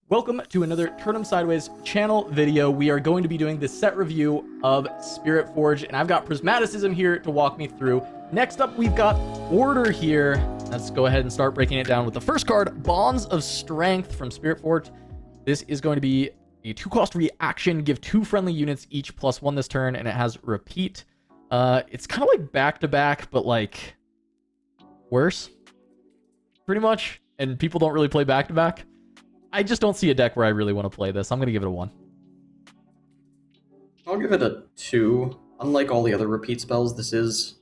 Welcome to another Turn 'em Sideways channel video. We are going to be doing the set review of Spiritforged, and I've got Prismaticism here to walk me through. Next up, we've got Order here. Let's go ahead and start breaking it down with the first card, Bonds of Strength from Spiritforged. This is going to be a 2-cost reaction. Give 2 friendly units each +1 this turn, and it has repeat. It's kind of like back-to-back, but like worse, pretty much. And people don't really play back-to-back. I just don't see a deck where I really want to play this. I'm going to give it a 1. I'll give it a 2. Unlike all the other repeat spells, this is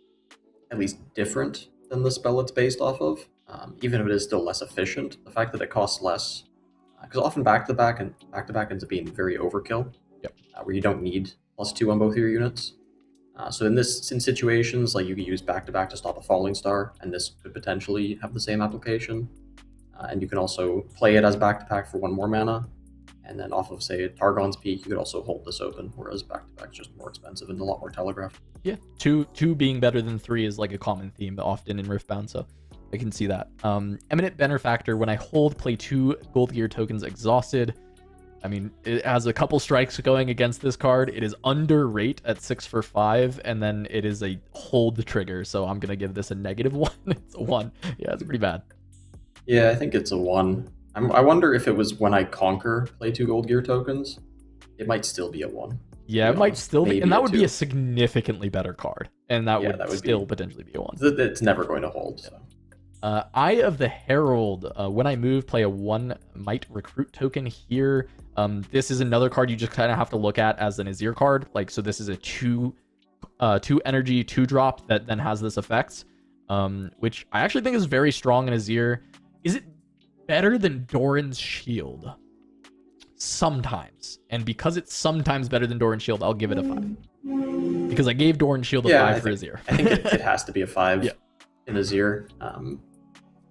at least different than the spell it's based off of, even if it is still less efficient. The fact that it costs less, because often back-to-back ends up being very overkill, where you don't need +2 on both of your units. So in situations, like you could use back-to-back to stop a falling star, and this could potentially have the same application. And you can also play it as back-to-back for 1 more mana, and then off of, say, Targon's Peak, you could also hold this open, whereas back-to-back is just more expensive and a lot more telegraphed. Yeah, two being better than 3 is like a common theme often in Riftbound, so I can see that. Eminent Benefactor, when I hold, play 2 Gold Gear tokens exhausted. I mean, it has a couple strikes going against this card. It is under rate at 6 for 5, and then it is a hold trigger, so I'm going to give this a -1. It's a 1. Yeah, it's pretty bad. Yeah, I think it's a 1. I wonder if it was when I conquer, play 2 Gold Gear tokens, it might still be a 1. Yeah, it might still be, and that would be a significantly better card, and that would still potentially be a 1. It's never going to hold. So. Eye of the Herald. When I move, play a 1 Might Recruit token here. This is another card you just kind of have to look at as an Azir card. Like, so this is a 2 energy 2-drop that then has this effect, which I actually think is very strong in Azir. Is it better than Doran's Shield? Sometimes. And because it's sometimes better than Doran's Shield, I'll give it a 5. Because I gave Doran's Shield a 5 for Azir. I think it has to be a 5 in Azir.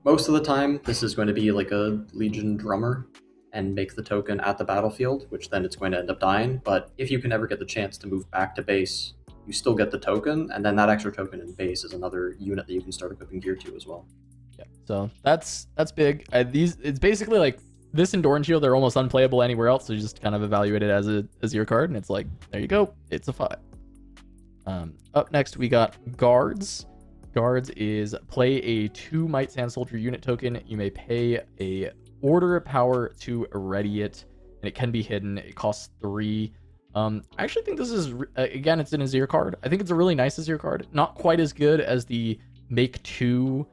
Most of the time, this is going to be like a Legion Drummer and make the token at the battlefield, which then it's going to end up dying. But if you can ever get the chance to move back to base, you still get the token, and then that extra token in base is another unit that you can start equipping gear to as well. Yeah, so that's big. It's basically like this and Doran Shield, they're almost unplayable anywhere else, so you just kind of evaluate it as your card, and it's like, there you go, it's a 5. Up next, we got Guards. Guards is play a 2 Might Sand Soldier unit token. You may pay a order power to ready it, and it can be hidden. It costs 3. I actually think this is, again, it's an Azir card. I think it's a really nice Azir card. Not quite as good as the make 2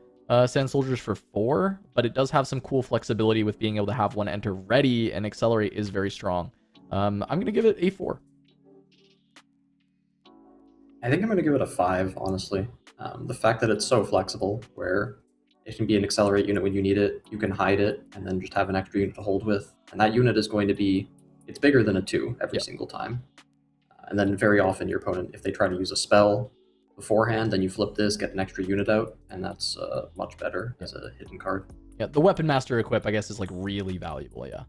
Sand Soldiers for 4, but it does have some cool flexibility with being able to have one enter ready, and accelerate is very strong. I'm going to give it a 4. I think I'm going to give it a 5, honestly. The fact that it's so flexible, where it can be an accelerate unit when you need it, you can hide it, and then just have an extra unit to hold with. And that unit is going to be, it's bigger than a 2 every single time. And then very often your opponent, if they try to use a spell beforehand, then you flip this, get an extra unit out, and that's much better as a hidden card. Yeah, the Weapon Master equip, I guess, is like really valuable, yeah.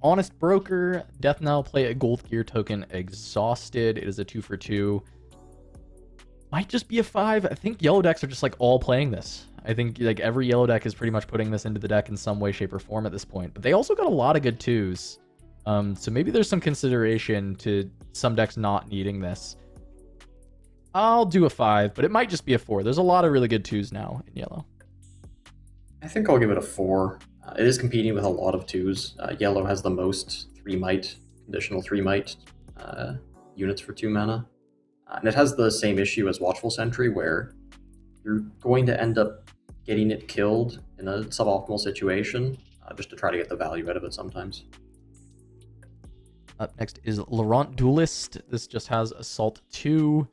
Honest Broker, Death Knell, play a Gold Gear token exhausted. It is a 2 for 2. Might just be a 5. I think yellow decks are just like all playing this. I think like every yellow deck is pretty much putting this into the deck in some way, shape, or form at this point. But they also got a lot of good 2s. So maybe there's some consideration to some decks not needing this. I'll do a 5, but it might just be a 4. There's a lot of really good 2s now in yellow. I think I'll give it a 4. It is competing with a lot of 2s. Yellow has the most 3 Might, conditional 3 Might units for 2 mana. And it has the same issue as Watchful Sentry, where you're going to end up getting it killed in a suboptimal situation, just to try to get the value out of it sometimes. Up next is Laurent Duelist. This just has Assault 2.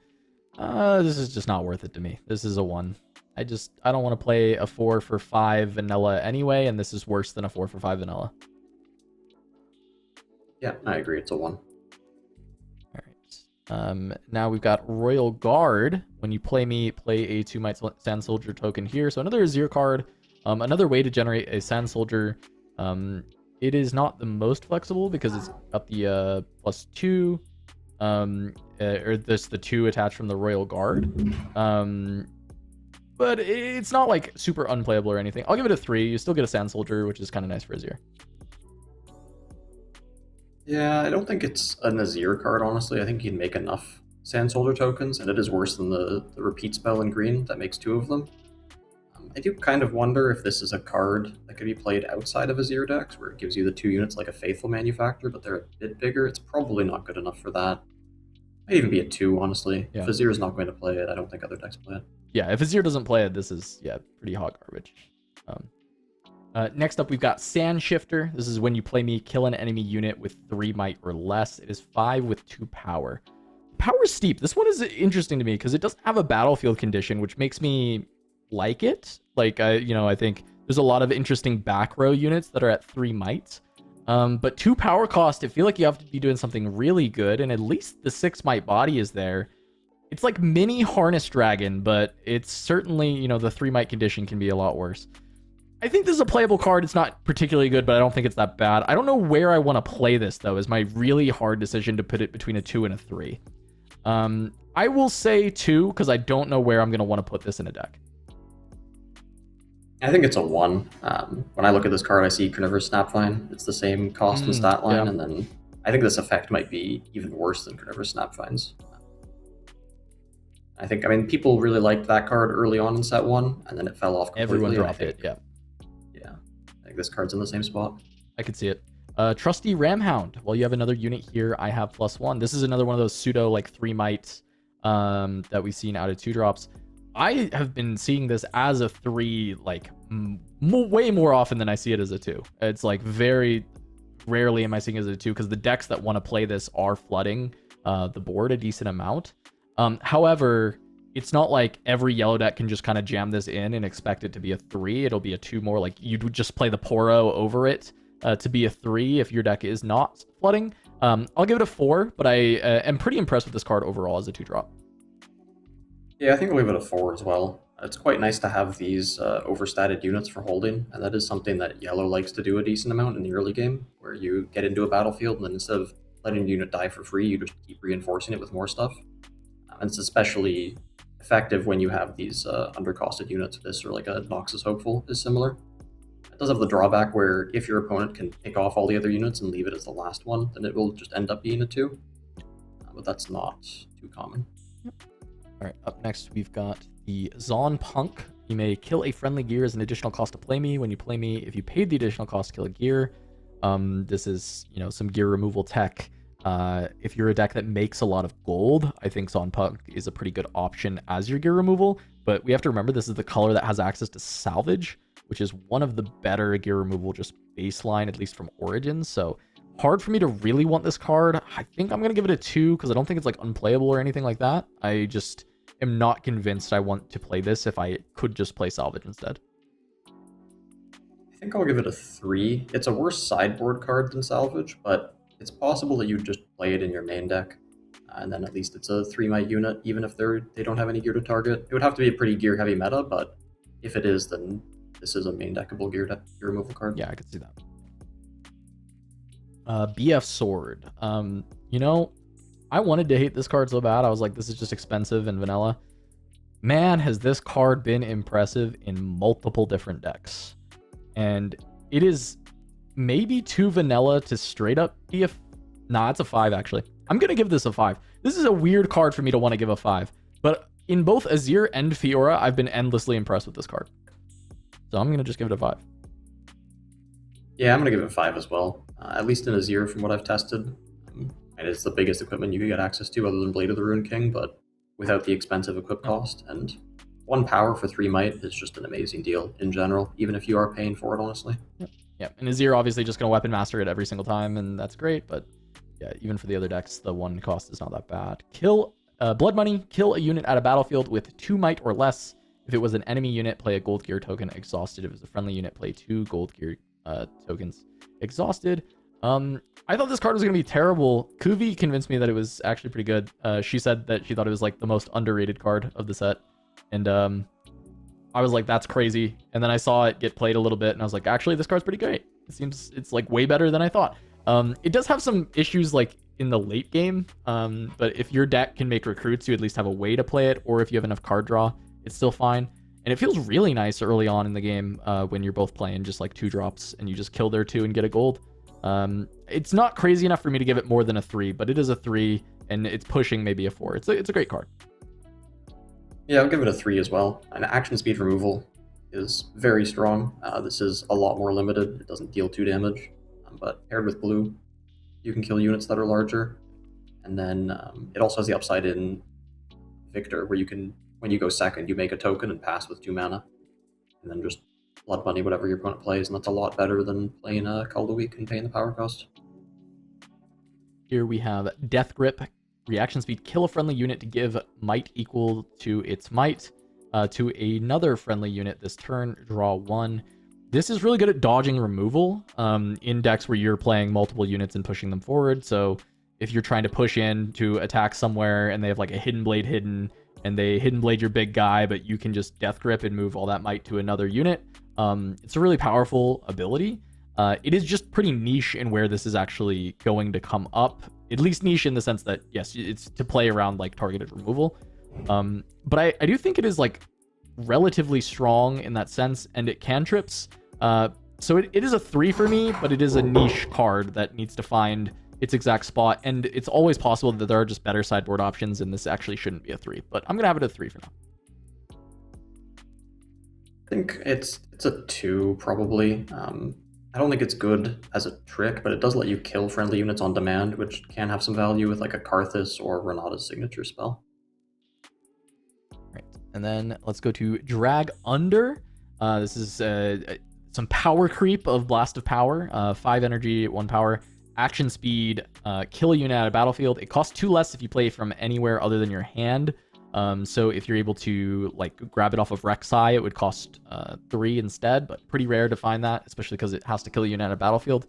This is just not worth it to me. This is a 1. I don't want to play a 4 for 5 vanilla anyway, and this is worse than a 4 for 5 vanilla. Yeah, I agree. It's a 1. Now we've got Royal Guard. When you play a 2 Might Sand Soldier token here. So another Azir card. Another way to generate a Sand Soldier. It is not the most flexible because it's up the +2. Or this the 2 attached from the Royal Guard. But it's not like super unplayable or anything. I'll give it a 3. You still get a Sand Soldier, which is kind of nice for Azir. Yeah, I don't think it's an Azir card, honestly. I think you can make enough Sand Soldier tokens, and it is worse than the repeat spell in green that makes two of them. I do kind of wonder if this is a card that could be played outside of Azir decks, where it gives you the two units like a Faithful Manufactor, but they're a bit bigger. It's probably not good enough for that. Might even be a 2, honestly. Yeah. If Azir is not going to play it, I don't think other decks play it. Yeah, if Azir doesn't play it, this is, yeah, pretty hot garbage. Next up, we've got Sand Shifter. This is when you play me, kill an enemy unit with 3 might or less. It is 5 with 2 power. Power is steep. This one is interesting to me because it doesn't have a battlefield condition, which makes me like it. Like, I think there's a lot of interesting back row units that are at 3 might. But 2 power cost, I feel like you have to be doing something really good, and at least the 6 might body is there. It's like mini Harness Dragon, but it's certainly, the 3 might condition can be a lot worse. I think this is a playable card. It's not particularly good, but I don't think it's that bad. I don't know where I want to play this, though, is my really hard decision to put it between a 2 and a 3. I will say 2, because I don't know where I'm going to want to put this in a deck. I think it's a 1. When I look at this card, I see Carnivorous Snapvine. It's the same cost and stat line, and then I think this effect might be even worse than Carnivorous Snapvines. People really liked that card early on in set 1, and then it fell off completely. Everyone dropped it, yeah. Yeah, I think this card's in the same spot. I could see it. Trusty Ramhound. Well, you have another unit here. I have +1. This is another one of those pseudo, like, 3 might that we've seen out of 2 drops. I have been seeing this as a 3, like, way more often than I see it as a 2. It's, like, very rarely am I seeing it as a 2, because the decks that want to play this are flooding the board a decent amount. However, it's not like every yellow deck can just kind of jam this in and expect it to be a 3. It'll be a 2 more. Like, you'd just play the Poro over it to be a 3 if your deck is not flooding. I'll give it a 4, but I am pretty impressed with this card overall as a 2-drop. Yeah, I think I'll leave it a 4 as well. It's quite nice to have these overstated units for holding, and that is something that yellow likes to do a decent amount in the early game, where you get into a battlefield and then instead of letting a unit die for free, you just keep reinforcing it with more stuff. And it's especially effective when you have these undercosted units. This, or like a Noxus Hopeful, is similar. It does have the drawback where if your opponent can pick off all the other units and leave it as the last one, then it will just end up being a 2. But that's not too common. Yep. All right, up next we've got the Zon Punk. You may kill a friendly gear as an additional cost to play me. When you play me, if you paid the additional cost to kill a gear, this is, some gear removal tech. If you're a deck that makes a lot of gold, I think Zon Punk is a pretty good option as your gear removal. But we have to remember this is the color that has access to salvage, which is one of the better gear removal just baseline, at least from Origins. So hard for me to really want this card. I think I'm going to give it a 2 because I don't think it's like unplayable or anything like that. I just am not convinced I want to play this if I could just play salvage instead. I think I'll give it a 3. It's a worse sideboard card than salvage, but it's possible that you just play it in your main deck, and then at least it's a 3 might unit, even if they don't have any gear to target. It would have to be a pretty gear heavy meta, but if it is, then this is a main deckable gear removal card. Yeah, I could see that. BF Sword. I wanted to hate this card so bad. I was like, this is just expensive and vanilla. Man, has this card been impressive in multiple different decks. And it is maybe too vanilla to straight up be a... Nah, it's a 5, actually. I'm going to give this a 5. This is a weird card for me to want to give a 5. But in both Azir and Fiora, I've been endlessly impressed with this card. So I'm going to just give it a 5. Yeah, I'm going to give it a 5 as well. At least in Azir, from what I've tested. And it's the biggest equipment you can get access to other than Blade of the Rune King, but without the expensive equip cost. And 1 power for 3 might is just an amazing deal in general, even if you are paying for it, honestly. Yeah, and Azir obviously just going to weapon master it every single time, and that's great, but yeah, even for the other decks, the 1 cost is not that bad. Kill Blood Money, kill a unit at a battlefield with 2 might or less. If it was an enemy unit, play a gold gear token exhausted. If it was a friendly unit, play 2 gold gear tokens exhausted. I thought this card was going to be terrible. Kuvi convinced me that it was actually pretty good. She said that she thought it was like the most underrated card of the set. And I was like, that's crazy. And then I saw it get played a little bit and I was like, actually, this card's pretty great. It seems it's like way better than I thought. It does have some issues like in the late game. But if your deck can make recruits, you at least have a way to play it. Or if you have enough card draw, it's still fine. And it feels really nice early on in the game when you're both playing just like 2 drops and you just kill their 2 and get a gold. It's not crazy enough for me to give it more than a 3, but it is a 3, and it's pushing maybe a 4. It's a great card. Yeah, I'll give it a 3 as well. And action speed removal is very strong. This is a lot more limited. It doesn't deal 2 damage, but paired with blue, you can kill units that are larger. And then it also has the upside in Victor, where you can, when you go second, you make a token and pass with 2 mana, and then just blood money whatever your opponent plays, and that's a lot better than playing a Call of the Week and paying the power cost. Here we have Death Grip. Reaction speed, kill a friendly unit to give might equal to its might to another friendly unit this turn, draw 1. This is really good at dodging removal in decks where you're playing multiple units and pushing them forward. So if you're trying to push in to attack somewhere and they have like a Hidden Blade hidden, and they Hidden Blade your big guy, but you can just Death Grip and move all that might to another unit, it's a really powerful ability. It is just pretty niche in where this is actually going to come up. At least niche in the sense that, yes, it's to play around like targeted removal. But I do think it is like relatively strong in that sense, and it cantrips. So it is a 3 for me, but it is a niche card that needs to find its exact spot, and it's always possible that there are just better sideboard options, and this actually shouldn't be a 3. But I'm gonna have it a 3 for now. I think it's a 2 probably. I don't think it's good as a trick, but it does let you kill friendly units on demand, which can have some value with like a Karthus or Renata's signature spell. Right, and then let's go to Drag Under. This is some power creep of Blast of Power. 5 energy, 1 power. Action speed, kill a unit at a battlefield. It costs 2 less if you play from anywhere other than your hand. So if you're able to like grab it off of Rek'Sai, it would cost 3 instead, but pretty rare to find that, especially because it has to kill a unit at a battlefield.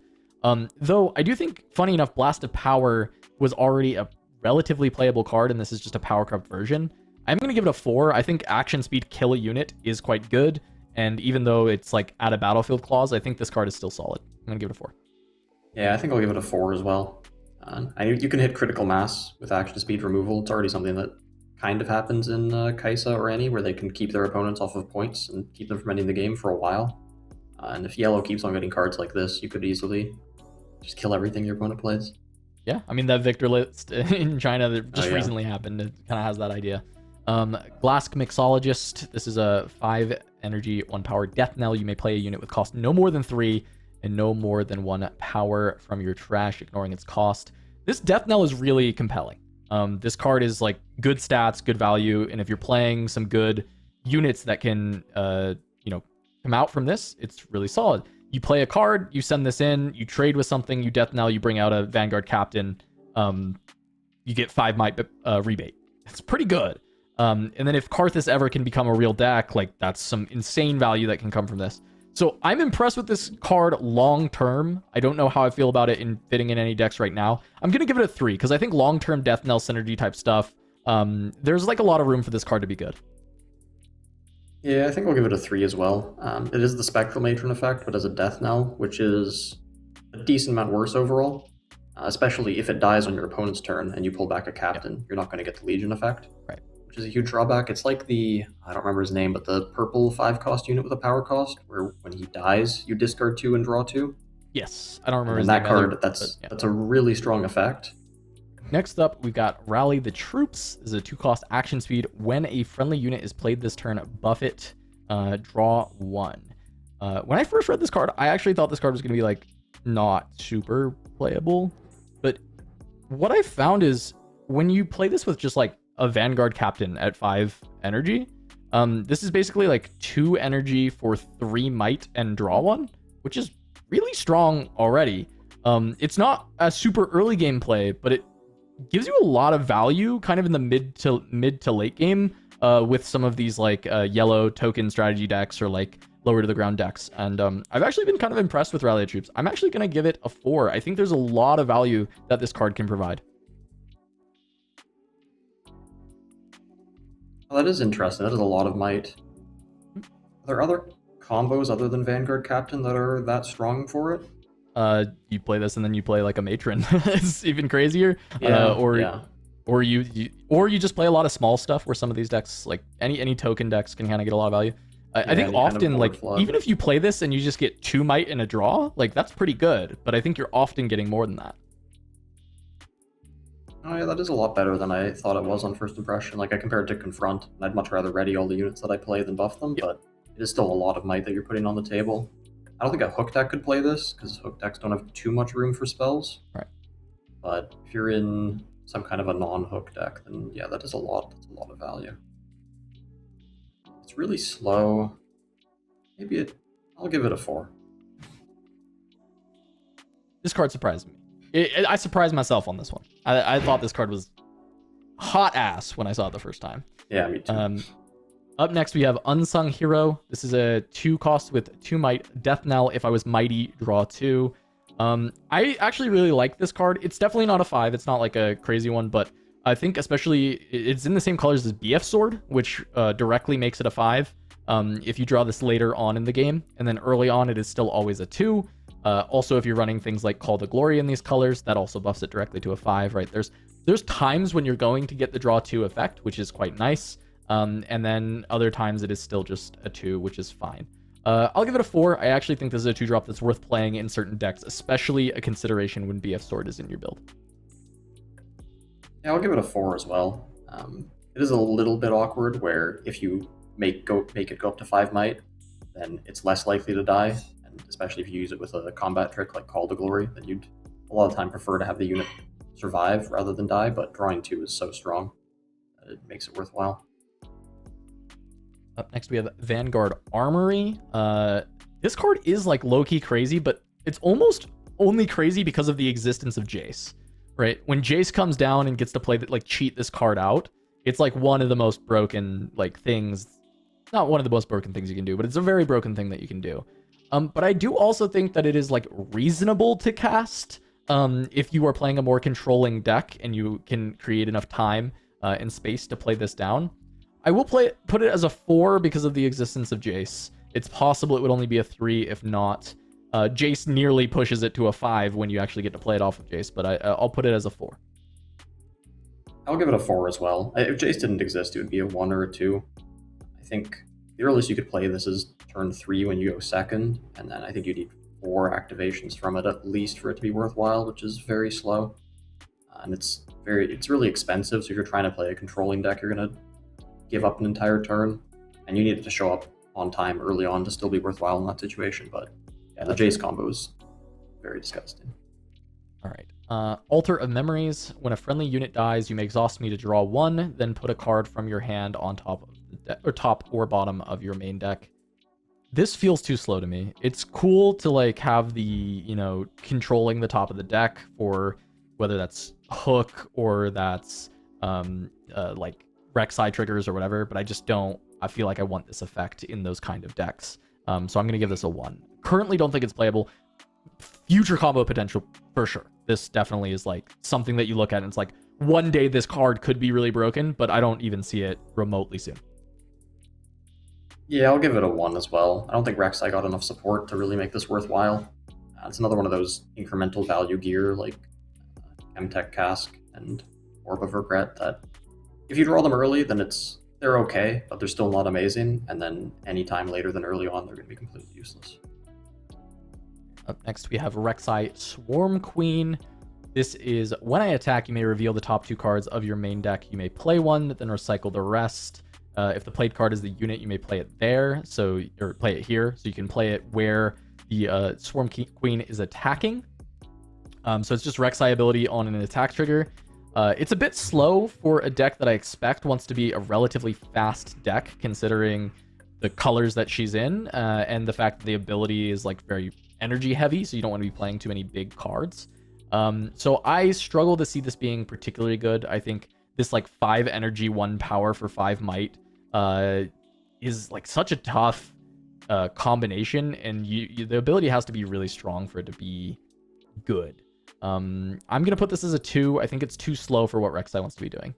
Though I do think, funny enough, Blast of Power was already a relatively playable card, and this is just a power corrupt version. I'm going to give it a 4. I think action speed kill a unit is quite good, and even though it's like at a battlefield clause, I think this card is still solid. I'm going to give it a 4. Yeah, I think I'll give it a 4 as well. You can hit critical mass with action speed removal. It's already something that kind of happens in Kaisa or any, where they can keep their opponents off of points and keep them from ending the game for a while. And if yellow keeps on getting cards like this, you could easily just kill everything your opponent plays. Yeah, I mean, that Victor list in China that just recently happened, it kind of has that idea. Glasc Mixologist. This is a 5 energy, 1 power death knell. You may play a unit with cost no more than 3 and no more than 1 power from your trash, ignoring its cost. This death knell is really compelling. This card is like good stats, good value, and if you're playing some good units that can, come out from this, it's really solid. You play a card, you send this in, you trade with something, you death knell, you bring out a Vanguard Captain, you get 5 might rebate. It's pretty good. And then if Karthus ever can become a real deck, like that's some insane value that can come from this. So I'm impressed with this card long term. I don't know how I feel about it in fitting in any decks right now. I'm going to give it a 3 because I think long term Death Knell synergy type stuff, there's like a lot of room for this card to be good. Yeah, I think I'll give it a 3 as well. It is the Spectral Matron effect, but as a Death Knell, which is a decent amount worse overall. Especially if it dies on your opponent's turn and you pull back a captain, you're not going to get the Legion effect. Right. Which is a huge drawback. It's like the, I don't remember his name, but the purple 5-cost unit with a power cost, where when he dies, you discard 2 and draw 2. Yes, I don't remember his that name card, either, that's yeah. a really strong effect. Next up, we've got Rally the Troops. This is a 2-cost action speed. When a friendly unit is played this turn, buff it, draw 1. When I first read this card, I actually thought this card was going to be like not super playable, but what I found is when you play this with just like a Vanguard Captain at 5 energy, this is basically like 2 energy for 3 might and draw 1, which is really strong already. It's not a super early game play, but it gives you a lot of value kind of in the mid to late game with some of these like yellow token strategy decks or like lower to the ground decks. And I've actually been kind of impressed with Rally the Troops. I'm actually going to give it a 4. I think there's a lot of value that this card can provide. Well, that is interesting. That is a lot of might. Are there other combos other than Vanguard Captain that are that strong for it? You play this and then you play like a matron. It's even crazier. Yeah, or you just play a lot of small stuff where some of these decks, like any token decks, can kind of get a lot of value. I think any kind of often, board like, flood. even if you play this and you just get 2 might and a draw, like, that's pretty good. But I think you're often getting more than that. Oh yeah, that is a lot better than I thought it was on first impression. Like I compared it to Confront, and I'd much rather ready all the units that I play than buff them, Yep. but it is still a lot of might that you're putting on the table. I don't think a hook deck could play this, because hook decks don't have too much room for spells. Right. But if you're in some kind of a non-hook deck, then yeah, that is a lot. That's a lot of value. It's really slow. I'll give it a 4. This card surprised me. I surprised myself on this one. I thought this card was hot ass when I saw it the first time. Yeah, me too. Up next, we have Unsung Hero. This is a 2 cost with 2 might. Death Knell. If I was mighty, draw 2. I actually really like this card. It's definitely not a 5. It's not like a crazy one, but I think especially it's in the same colors as BF Sword, which directly makes it a 5. If you draw this later on in the game, and then early on, it is still always a 2. Also, if you're running things like Call to Glory in these colors, that also buffs it directly to a 5, right? There's times when you're going to get the draw 2 effect, which is quite nice. And then other times it is still just a 2, which is fine. I'll give it a 4. I actually think this is a 2-drop that's worth playing in certain decks, especially a consideration when BF Sword is in your build. Yeah, I'll give it a 4 as well. It is a little bit awkward where if you make it go up to 5 might, then it's less likely to die. And especially if you use it with a combat trick like Call to Glory, then you'd a lot of the time prefer to have the unit survive rather than die, but drawing 2 is so strong that it makes it worthwhile. Up next, we have Vanguard Armory. This card is like low-key crazy, but it's almost only crazy because of the existence of Jace, right? When Jace comes down and gets to play like cheat this card out, it's like one of the most broken like things. Not one of the most broken things you can do, but it's a very broken thing that you can do. But I do also think that it is like reasonable to cast if you are playing a more controlling deck and you can create enough time and space to play this down. I will put it as a 4 because of the existence of Jace. It's possible it would only be a 3 if not. Jace nearly pushes it to a 5 when you actually get to play it off of Jace, but I'll put it as a 4. I'll give it a 4 as well. If Jace didn't exist, it would be a 1 or a 2. I think the earliest you could play this is turn 3 when you go second, and then I think you need 4 activations from it at least for it to be worthwhile, which is very slow. And it's really expensive, so if you're trying to play a controlling deck, you're going to give up an entire turn, and you need it to show up on time early on to still be worthwhile in that situation. But yeah, the Jace combo is very disgusting. All right. Altar of Memories. When a friendly unit dies, you may exhaust me to draw 1, then put a card from your hand on top of the top or bottom of your main deck. This feels too slow to me. It's cool to like have the, controlling the top of the deck for whether that's hook or that's like Rek'Sai triggers or whatever, but I feel like I want this effect in those kind of decks. So I'm going to give this a 1. Currently don't think it's playable. Future combo potential for sure. This definitely is like something that you look at and it's like one day this card could be really broken, but I don't even see it remotely soon. Yeah, I'll give it a 1 as well. I don't think Rek'Sai got enough support to really make this worthwhile. It's another one of those incremental value gear like Chemtech Cask and Orb of Regret that if you draw them early, then they're okay, but they're still not amazing. And then any time later than early on, they're going to be completely useless. Up next, we have Rek'Sai Swarm Queen. This is when I attack, you may reveal the top 2 cards of your main deck. You may play one, then recycle the rest. If the played card is the unit, you may play it there, or play it here, so you can play it where the Swarm Queen is attacking. So it's just Rek'Sai ability on an attack trigger. It's a bit slow for a deck that I expect wants to be a relatively fast deck, considering the colors that she's in, and the fact that the ability is like very energy heavy, so you don't want to be playing too many big cards. So I struggle to see this being particularly good. I think this like 5 energy, 1 power for 5 might is like such a tough combination, and the ability has to be really strong for it to be good. I'm gonna put this as a 2. I think it's too slow for what Rek'Sai wants to be doing.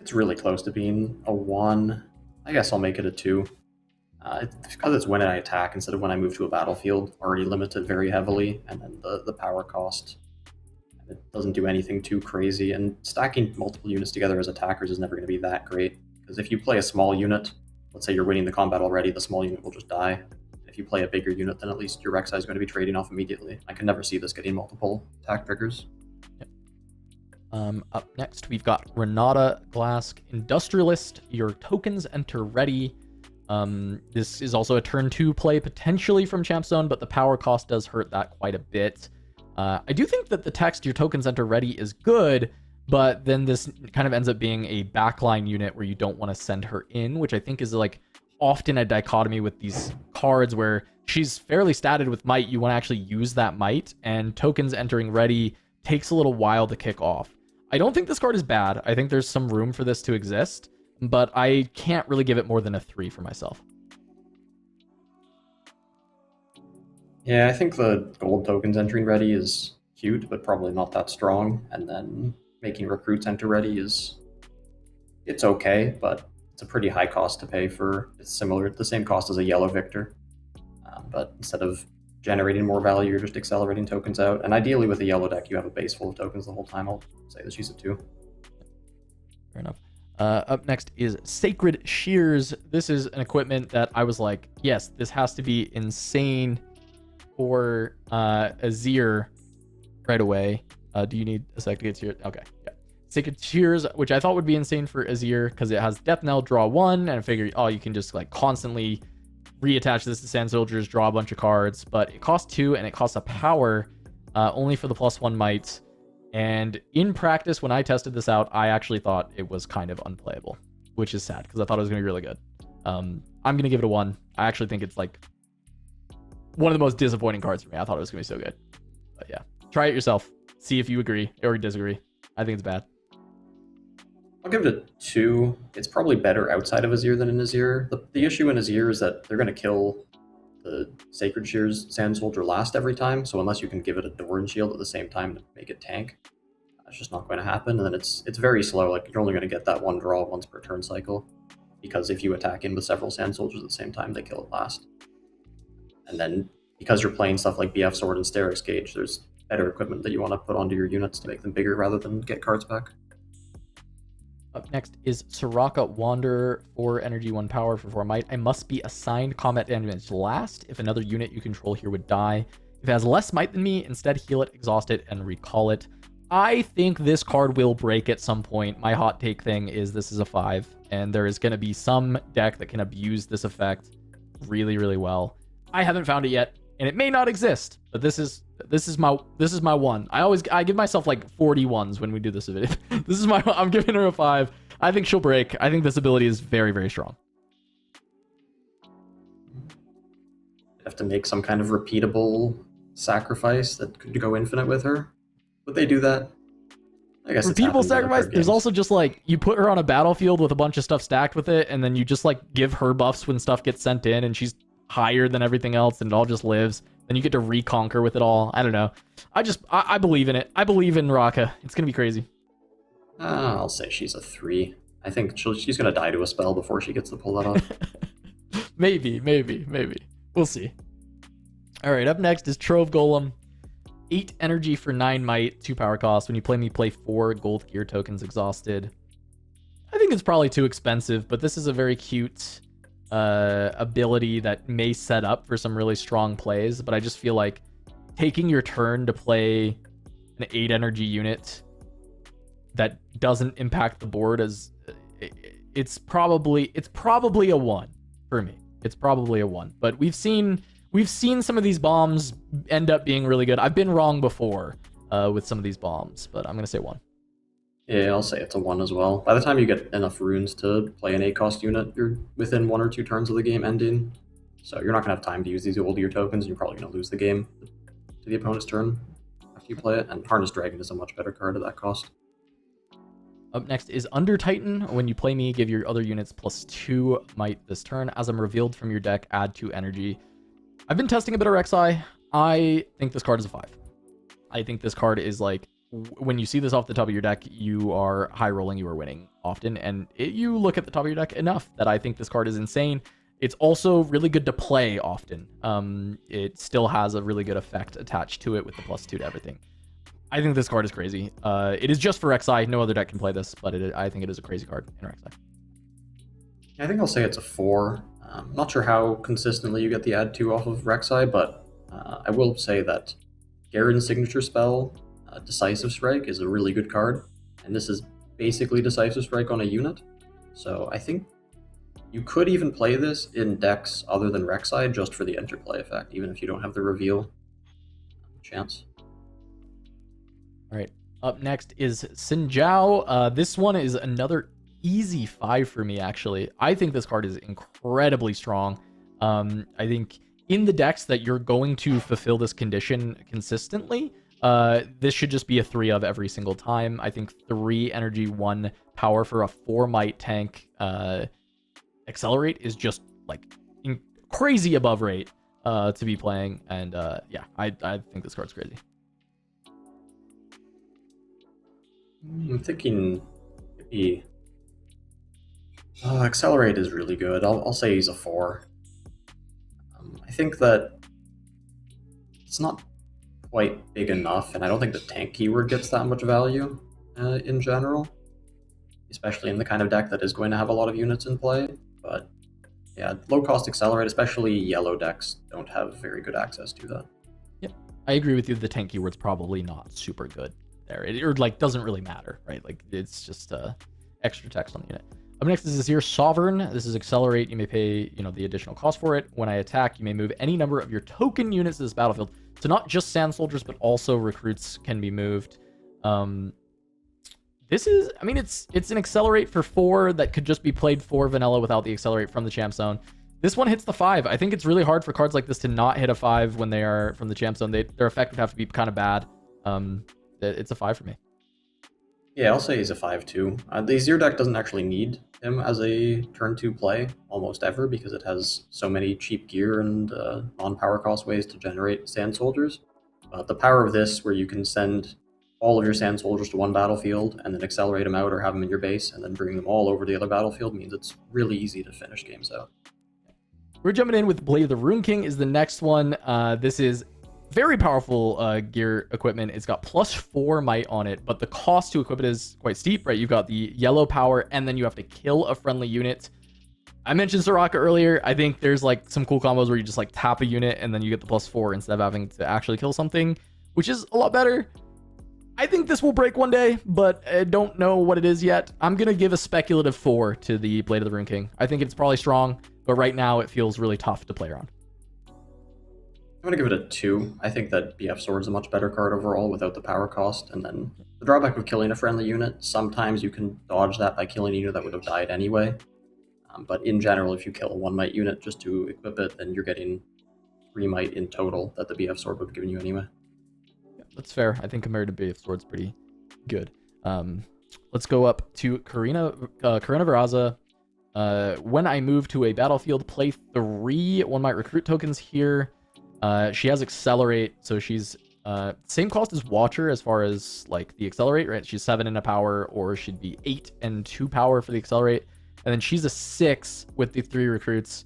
It's really close to being a 1. I guess I'll make it a 2. It's because it's when I attack instead of when I move to a battlefield, already limited very heavily, and then the power cost. It doesn't do anything too crazy, and stacking multiple units together as attackers is never going to be that great, Because if you play a small unit, let's say you're winning the combat already, the small unit will just die. If you play a bigger unit, then at least your Rek'Sai is going to be trading off immediately. I can never see this getting multiple attack triggers. Up next, we've got Renata Glasc, Industrialist. Your tokens enter ready. This is also a turn 2 play potentially from Champ Zone, but the power cost does hurt that quite a bit. I do think that the text, your tokens enter ready, is good, but then this kind of ends up being a backline unit where you don't want to send her in, which I think is like often a dichotomy with these cards where she's fairly statted with might. You want to actually use that might, and tokens entering ready takes a little while to kick off. I don't think this card is bad. I think there's some room for this to exist, but I can't really give it more than a 3 for myself. Yeah, I think the gold tokens entering ready is cute, but probably not that strong. And then making recruits enter ready it's okay, but it's a pretty high cost to pay for. It's similar, the same cost as a yellow victor. But instead of generating more value, you're just accelerating tokens out. And ideally with a yellow deck, you have a base full of tokens the whole time. I'll say that she's a 2. Fair enough. Up next is Sacred Shears. This is an equipment that I was like, yes, this has to be insane for Azir right away. Do you need a sec to get to your... Okay, yeah. Sacred Shears, which I thought would be insane for Azir because it has Death Knell, draw 1, and I figured, oh, you can just like constantly reattach this to Sand Soldiers, draw a bunch of cards, but it costs 2 and it costs a power only for the +1 might. And in practice, when I tested this out, I actually thought it was kind of unplayable, which is sad because I thought it was going to be really good. I'm going to give it a 1. I actually think it's like one of the most disappointing cards for me. I thought it was going to be so good. But yeah, try it yourself. See if you agree or disagree. I think it's bad. I'll give it a 2. It's probably better outside of Azir than in Azir. The issue in Azir is that they're going to kill the Sacred Shears Sand Soldier last every time, so unless you can give it a Doran Shield at the same time to make it tank, that's just not going to happen. And then it's very slow. Like, you're only going to get that one draw once per turn cycle, because if you attack in with several Sand Soldiers at the same time, they kill it last. And then because you're playing stuff like BF Sword and Sterix Gauge, there's better equipment that you want to put onto your units to make them bigger rather than get cards back. Up next is Soraka Wanderer, 4 energy, 1 power for 4 might. I must be assigned combat damage last. If another unit you control here would die. If it has less might than me, instead heal it, exhaust it, and recall it. I think this card will break at some point. My hot take thing is this is a 5, and there is going to be some deck that can abuse this effect really, really well. I haven't found it yet, and it may not exist, but this is my 1. I give myself like 41s when we do this video. This is I'm giving her a 5. I think she'll break. I think this ability is very, very strong. You have to make some kind of repeatable sacrifice that could go infinite with her. Would they do that? I guess repeatable sacrifice. There's also just like you put her on a battlefield with a bunch of stuff stacked with it, and then you just like give her buffs when stuff gets sent in, and she's higher than everything else, and it all just lives. Then you get to reconquer with it all. I don't know. I believe in it. I believe in Raka. It's gonna be crazy. I'll say she's a 3. I think she's gonna die to a spell before she gets to pull that off. Maybe. We'll see. All right, up next is Trove Golem. 8 energy for 9 might, 2 power cost. When you play me, play 4 gold gear tokens exhausted. I think it's probably too expensive, but this is a very cute ability that may set up for some really strong plays. But I just feel like taking your turn to play an 8 energy unit that doesn't impact the board as it's probably a 1 for me. It's probably a 1, but we've seen some of these bombs end up being really good. I've been wrong before with some of these bombs, but I'm gonna say 1. Yeah, I'll say it's a 1 as well. By the time you get enough runes to play an 8-cost unit, you're within 1 or 2 turns of the game ending. So you're not going to have time to use these older tokens, and you're probably going to lose the game to the opponent's turn after you play it. And Harness Dragon is a much better card at that cost. Up next is Undertitan. When you play me, give your other units +2 might this turn. As I'm revealed from your deck, add 2 energy. I've been testing a bit of Rek'Sai. I think this card is a 5. I think this card is like, when you see this off the top of your deck, you are high rolling, you are winning often, and you look at the top of your deck enough that I think this card is insane. It's also really good to play often. It still has a really good effect attached to it with the +2 to everything. I think this card is crazy. It is just for Rek'Sai. No other deck can play this, but I think it is a crazy card in Rek'Sai. I think I'll say it's a 4. Not sure how consistently you get the add 2 off of Rek'Sai, but I will say that Garen's signature spell, Decisive Strike, is a really good card, and this is basically Decisive Strike on a unit. So I think you could even play this in decks other than Rek'Sai just for the interplay effect, even if you don't have the reveal chance. All right. Up next is Xin Zhao. This one is another easy 5 for me, actually. I think this card is incredibly strong. I think in the decks that you're going to fulfill this condition consistently, this should just be a 3 of every single time. I think 3 energy, 1 power for a 4 might tank accelerate is just like crazy above rate to be playing. And yeah, I think this card's crazy. I'm thinking maybe Accelerate is really good. I'll say he's a 4. I think that it's not quite big enough, and I don't think the tank keyword gets that much value in general, especially in the kind of deck that is going to have a lot of units in play. But yeah, low cost Accelerate, especially yellow decks, don't have very good access to that. Yep, I agree with you. The tank keyword's probably not super good there. Or like doesn't really matter, right? Like it's just extra text on the unit. Up next is Azir Sovereign. This is Accelerate. You may pay, the additional cost for it. When I attack, you may move any number of your token units to this battlefield. So not just sand soldiers, but also recruits can be moved. This is, it's an Accelerate for 4 that could just be played for vanilla without the Accelerate from the champ zone. This one hits the 5. I think it's really hard for cards like this to not hit a 5 when they are from the champ zone. Their effect would have to be kind of bad. It's a 5 for me. Yeah, I'll say he's a 5 too. The Azir deck doesn't actually need him as a turn 2 play almost ever because it has so many cheap gear and non-power cost ways to generate sand soldiers. But the power of this, where you can send all of your sand soldiers to one battlefield and then accelerate them out or have them in your base and then bring them all over to the other battlefield, means it's really easy to finish games out. We're jumping in with Blade of the Rune King is the next one. This is very powerful gear equipment. It's got +4 might on it, but the cost to equip it is quite steep, right? You've got the yellow power, and then you have to kill a friendly unit. I mentioned Soraka earlier. I think there's like some cool combos where you just like tap a unit and then you get the +4 instead of having to actually kill something, which is a lot better. I think this will break one day, but I don't know what it is yet. I'm going to give a speculative 4 to the Blade of the Rune King. I think it's probably strong, but right now it feels really tough to play around. I'm going to give it a 2. I think that BF Sword's a much better card overall without the power cost. And then the drawback of killing a friendly unit, sometimes you can dodge that by killing a unit that would have died anyway. But in general, if you kill a 1 might unit just to equip it, then you're getting 3 might in total that the BF Sword would have given you anyway. Yeah, that's fair. I think compared to BF Sword's pretty good. Let's go up to Corina Veraza. When I move to a battlefield, play 3 1 might recruit tokens here. She has Accelerate, so she's same cost as Watcher as far as like the Accelerate, right? She's 7 in a power, or she'd be 8 and 2 power for the Accelerate. And then she's a 6 with the 3 recruits.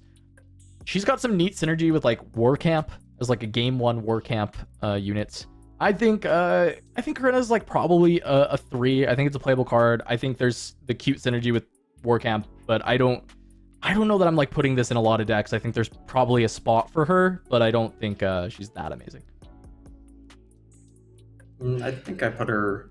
She's got some neat synergy with like War Camp as like a game 1 War Camp unit. I think Corina's like probably a 3. I think it's a playable card. I think there's the cute synergy with War Camp, but I don't know that I'm like putting this in a lot of decks. I think there's probably a spot for her, but I don't think she's that amazing. I think I put her,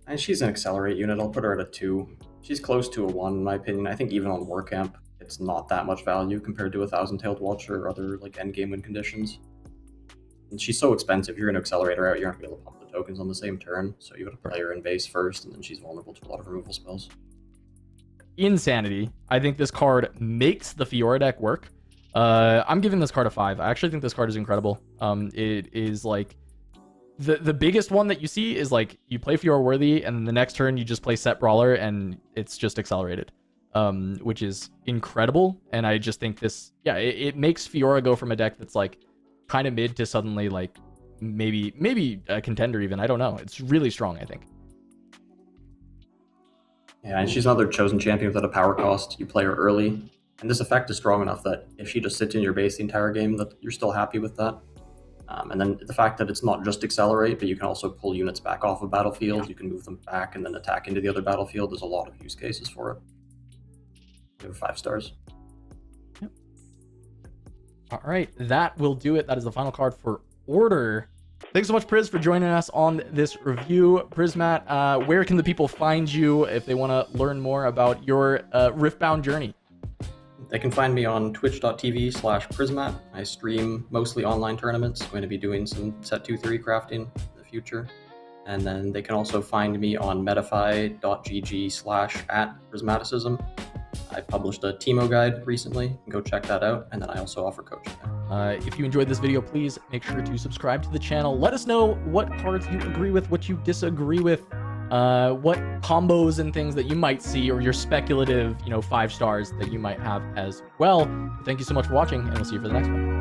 and she's an Accelerate unit. I'll put her at a 2. She's close to a 1 in my opinion. I think even on War Camp, it's not that much value compared to a Thousand-Tailed Watcher or other like endgame win conditions. And she's so expensive. You're going to accelerate her out. You're not going to be able to pump the tokens on the same turn. So you got to play her in base first, and then she's vulnerable to a lot of removal spells. Insanity. I think this card makes the Fiora deck work. I'm giving this card a 5. I actually think this card is incredible. It is like the biggest one that you see is like you play Fiora worthy, and then the next turn you just play Set Brawler, and it's just accelerated, which is incredible. And I just think this, yeah, it makes Fiora go from a deck that's like kind of mid to suddenly like maybe a contender even. I don't know. It's really strong, I think. Yeah, and she's another chosen champion without a power cost. You play her early, and this effect is strong enough that if she just sits in your base the entire game, that you're still happy with that. And then the fact that it's not just accelerate, but you can also pull units back off of battlefield. Yeah. You can move them back and then attack into the other battlefield. There's a lot of use cases for it. We have 5 stars. All right, that will do it. That is the final card for Order. Thanks so much, Priz, for joining us on this review. Prismat, where can the people find you if they want to learn more about your Riftbound journey? They can find me on twitch.tv/Prismat. I stream mostly online tournaments. I'm going to be doing some set 2-3 crafting in the future. And then they can also find me on metafy.gg/@prismaticism. I published a Teemo guide recently. Go check that out. And then I also offer coaching there. If you enjoyed this video, please make sure to subscribe to the channel. Let us know what cards you agree with, what you disagree with, what combos and things that you might see, or your speculative, 5 stars that you might have as well. Thank you so much for watching, and we'll see you for the next one.